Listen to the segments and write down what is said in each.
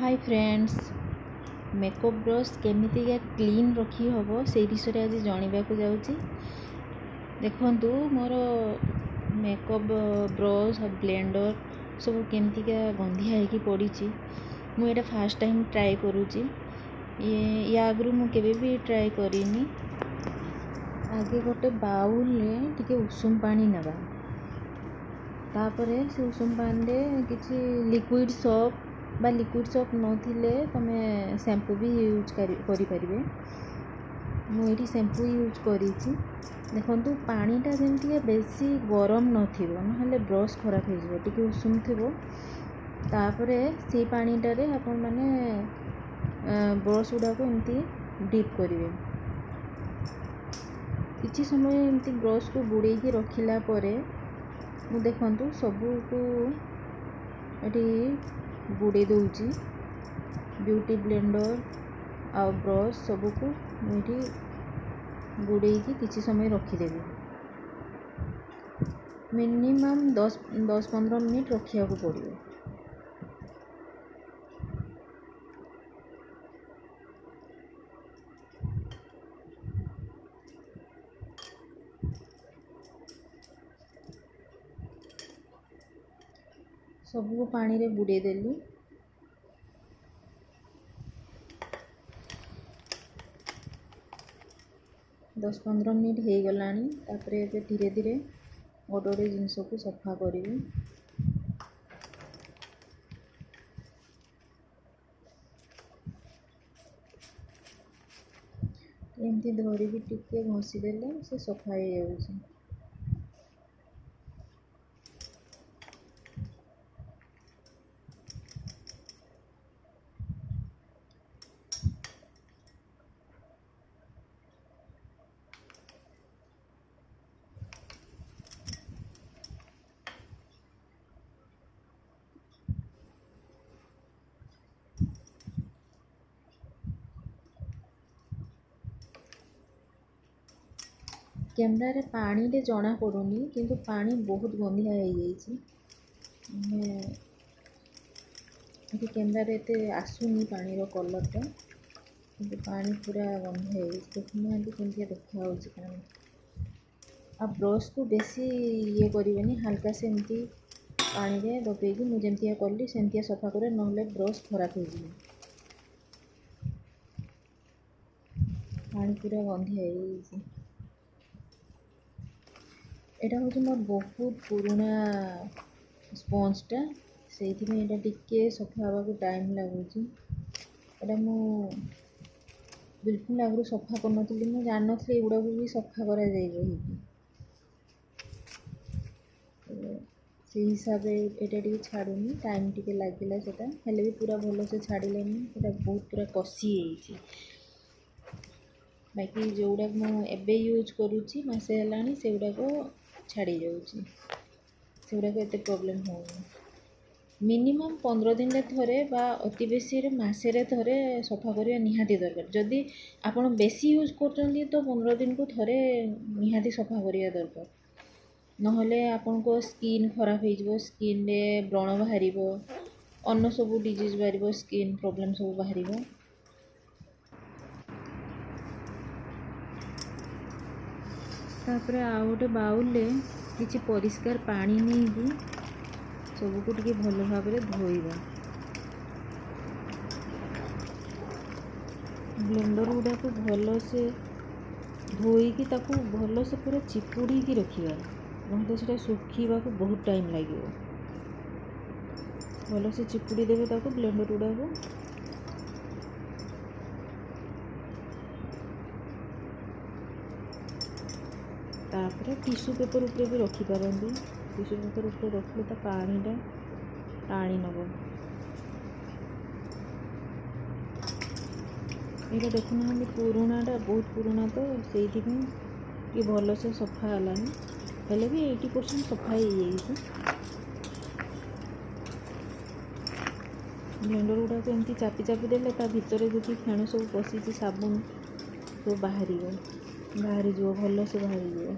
हाय friends, makeup brush केमितिका clean रखी हम से विषय आज जानवाक जाऊँगी। देखंतु मोर मेकअप ब्रश और ब्लेंडर सब केमितिका गंधिया होगी पड़ी। मुझे फास्ट टाइम ट्राए करुँची। या आगु मुझे भी ट्राए करिनी। आगे गोटे बाउल में टिके उषुम पानी नवा, तापर से उषुम पानी किसी लिक्विड सोप बा लिक्विड सोप नथिले तमे शैम्पू भी यूज करें। मुझे शैम्पू यूज करी। देखो पानीटा जमी बेसी गरम ना ब्रश खराब हो उषुम थी। तापर से पानीटारे आपण मैंने ब्रश गुड़ाक एमती डिप करेंगे। किसी समय एमती ब्रश को बुड़े रखिला परे देखु सबू को ये बुड़े दूची। ब्यूटी ब्लेंडर आ ब्रश सबको मुझे बुड़े किसी समय रखिदेवी। मिनिमम 10-15 मिनट रखा पड़ो। सबको पानी रे बुड़े देली। दस 15 मिनट हो गलानी। तापर ये धीरे धीरे गोटे गोटे जिनस को सफा करी। एमती धरिकी टिके घसीदेले से सफा हो जाऊँ। कैमरा रे पानी रे जना पड़ुनी, किंतु पानी बहुत गंधिया हो जाइए। कैमरा रे एते आसुनी पानी रो कलरटा, किंतु पानी पूरा गंधिया हो। देखुना केमती देखा पानी। आ ब्रश को बेसी ये करें, हल्का से एमती पानी रे दबेगी मुझे कली सेमती सफा करे, ना ब्रश खराब हो जाए। पानी पूरा गंधिया हो। एटा हूँ मोर बहुत पुराना स्पंजटा, से टिके सफा हाँको टाइम लगुच। एटा मु बिल्कुल आगु सफा करनी, मुझे जान नी एगुड़ा भी सफा करा से हिसाब से ये छाड़ूनी। टाइम टिके लगिला सेटा हेले भी पूरा भल से छाड़िलेनी। बहुत पूरा कषि है। बाकी जोड़ा मुझे यूज करुँची मसे है से गुड़ाक छाड़ी जाऊँगी। से गुड़ाक एत प्रोब्लेम हो। मिनिमम 15 दिन थरे बा अति बेसी मसेरे थरे सफा करवा निहाती दरकार। जदि आपण बेसी यूज कर तो 15 दिन को थरे निहाती सफा करवा दरकार। नहले आपण को स्किन खराब हो, स्किन रे व्रण बाहर, अन्न सब डिजीज बाहर, स्किन प्रॉब्लम सब बाहर। तापर आ गोटे बाउल किसी परिष्कार पानी नहीं सबको टिके भल भाव धोइबा। ब्लेंडर गुड़ा को भल से धोईकी ताकू भल से पूरा चिपुड़ी की रखिबा, नहीं तो सुखा को बहुत टाइम लगे। भल से चिपुड़ी देवे ताकू ब्लेंडर गुड़ा को। तापर टिश्यू पेपर ऊपर भी रखिपारती। टिश्यू पेपर ऊपर रखले तो पानीटा टाणी नब। ये देखुना पुराणाटा बहुत पुराना, तो से भल से सफा है हेले भी 80% सफा हो जाए। ब्लेंडर गुड़ाक एमती चापी चापी देले ता भितर जो फेण सब पशिची साबुन तो बाहर जो भल से बाहर जो।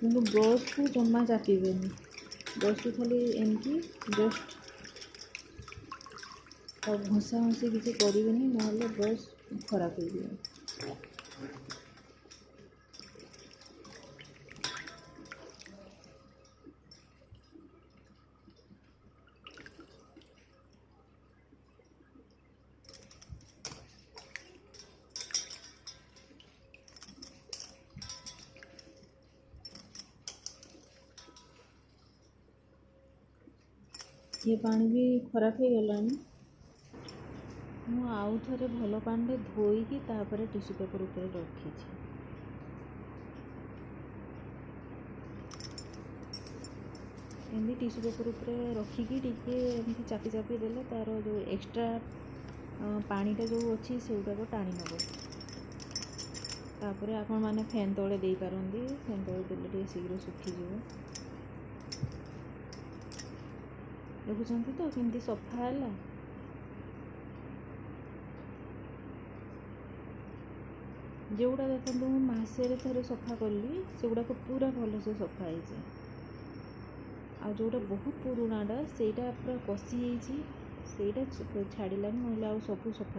କିନ୍ତୁ ବ୍ରସ୍କୁ ଜମା ଚାପିବେନି, ବ୍ରସ୍କୁ ଖାଲି ଏମିତି ଜଷ୍ଟ ଆଉ ଘଷା ଘଷି କିଛି କରିବେନି, ନହେଲେ ବ୍ରସ୍ ଖରାପ ହେଇଯିବ। ये पानी भी खराब हो गलानी, ମୁଁ ଆଉ ଥରେ ଭଲ ପାଣିରେ ଧୋଇକି ତାପରେ टिश्यू पेपर ଉପରେ ରଖିଛି। ଏମିତି टिश्यू पेपर ଉପରେ ରଖିକି ଟିକେ ଏମିତି ଚାପି ଚାପି ଦେଲେ ତାର ଯେଉଁ ଏକ୍ସଟ୍ରା ପାଣିଟା ଯେଉଁ ଅଛି ସେଗୁଡ଼ାକ ଟାଣି ନେବ। ତାପରେ ଆପଣମାନେ ଫ୍ୟାନ୍ ତଳେ ଦେଇପାରନ୍ତି, ଫ୍ୟାନ୍ ତଳେ ଦେଲେ ଟିକେ ଶୀଘ୍ର ଶୁଖିଯିବ। ଦେଖୁଛନ୍ତି ତ କେମିତି ସଫା ହେଲା। ଯେଉଁଗୁଡ଼ା ଦେଖନ୍ତୁ ମୁଁ ମାସରେ ଥରେ ସଫା କଲି ସେଗୁଡ଼ାକ ପୁରା ଭଲସେ ସଫା ହେଇଛି, ଆଉ ଯେଉଁଟା ବହୁତ ପୁରୁଣାଟା ସେଇଟା ପୁରା କଷି ହେଇଛି, ସେଇଟା ଛାଡ଼ିଲାନି, ନହେଲେ ଆଉ ସବୁ ସଫା।